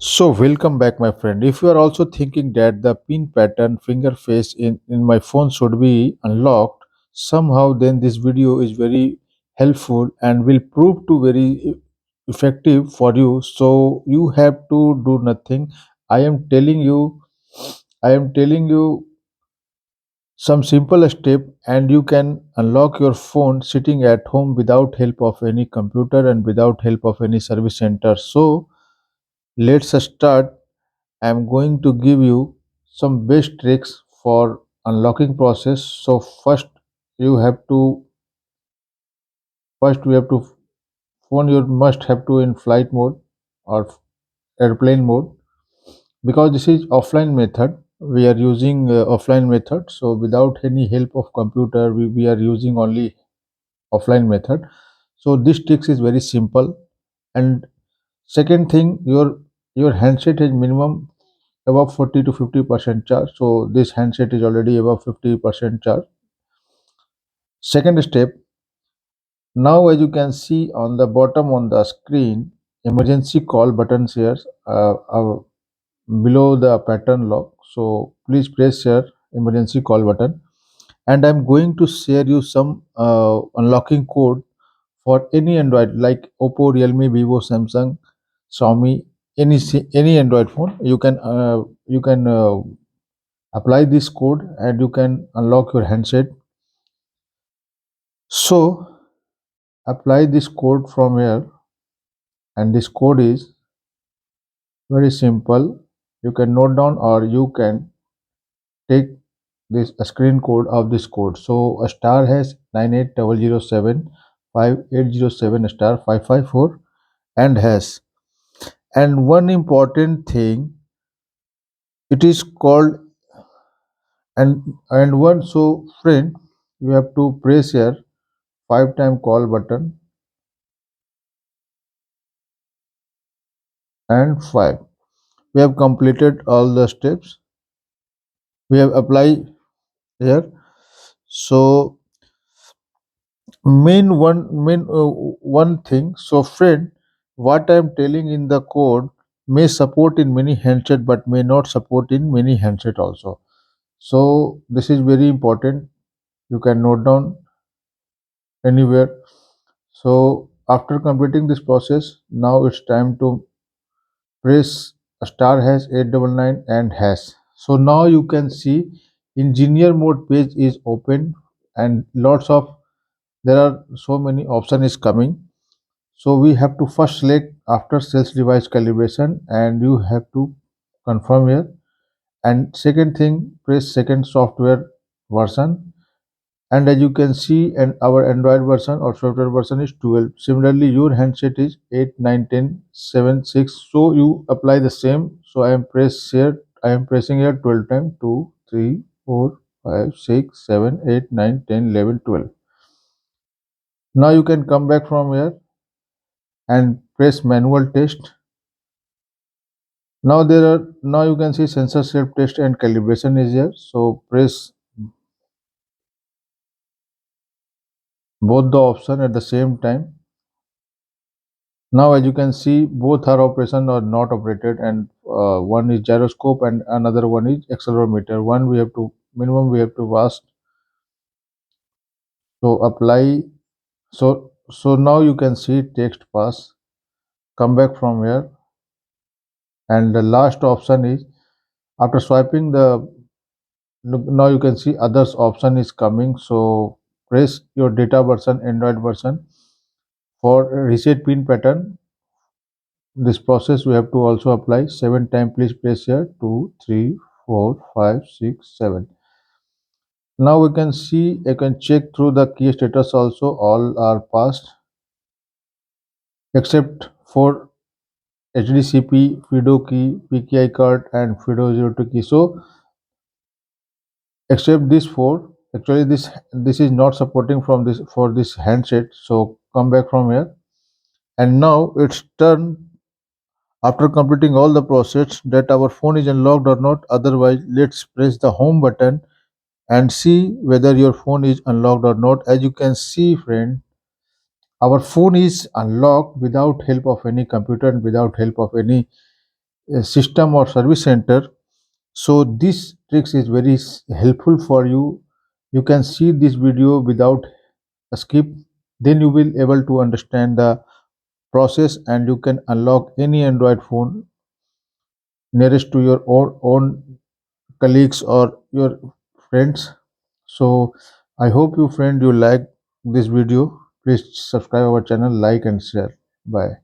So, welcome back, my friend. If you are also thinking that the pin pattern finger face in my phone should be unlocked somehow, then this video is very helpful and will prove to very effective for you. So, you have to do nothing. I am telling you, I am telling you some simple step and you can unlock your phone sitting at home without help of any computer and without help of any service center. So, let's start. I'm going to give you some best tricks for unlocking process. So you have to first you have to phone you must have to in flight mode or airplane mode because this is offline method. We are using offline method. So without any help of computer, we are using only offline method. So this tricks is very simple. And second thing, your handset is minimum above 40 to 50% charge. So this handset is already above 50% charge. Second step, now as you can see on the bottom on the screen, emergency call buttons here below the pattern lock. So please press here emergency call button, and I'm going to share you some unlocking code for any Android like Oppo, Realme, Vivo, Samsung, Xiaomi, any Android phone. You can apply this code and you can unlock your handset. So apply this code from here, and this code is very simple. You can note down or you can take this a screen code of this code. So a star has 9800758807 star 554 and has, and one important thing, it is called, and one, so friend, you have to press here 5 time call button and 5. We have completed all the steps. We have applied here. So main one thing. So friend, what I am telling in the code may support in many handset but may not support in many handset also. So this is very important. You can note down anywhere. So after completing this process, now it's time to press star hash 899 and hash. So now you can see engineer mode page is open, and lots of, there are so many option is coming. So we have to first select after sales device calibration and you have to confirm here. And second thing, press second software version. And as you can see, and our Android version or software version is 12. Similarly, your handset is 8, 9, 10, 7, 6. So you apply the same. So I am pressing here 12 times, 2, 3, 4, 5, 6, 7, 8, 9, 10, 11, 12. Now you can come back from here and press manual test. Now you can see sensor self test and calibration is here. So press both the option at the same time. Now as you can see, both are operation or not operated, and one is gyroscope and another one is accelerometer. One we have to minimum we have to fast. So apply. So now you can see text pass. Come back from here, and the last option is after swiping the, now you can see others option is coming. So press your data version, Android version. For reset pin pattern, this process we have to also apply 7 times. Please press here 2, 3, 4, 5, 6, 7. Now we can see, I can check through the key status also, all are passed except for HDCP, FIDO key, PKI card and FIDO02 key. So except these four, actually this is not supporting from this for this handset. So come back from here, and now it's turn after completing all the process that our phone is unlocked or not. Otherwise, let's press the home button and see whether your phone is unlocked or not. As you can see, friend, our phone is unlocked without help of any computer and without help of any system or service center. So this tricks is very helpful for you. You can see this video without a skip, then you will able to understand the process and you can unlock any Android phone nearest to your own colleagues or your friends. So I hope you friend you like this video. Please subscribe our channel, like and share. Bye.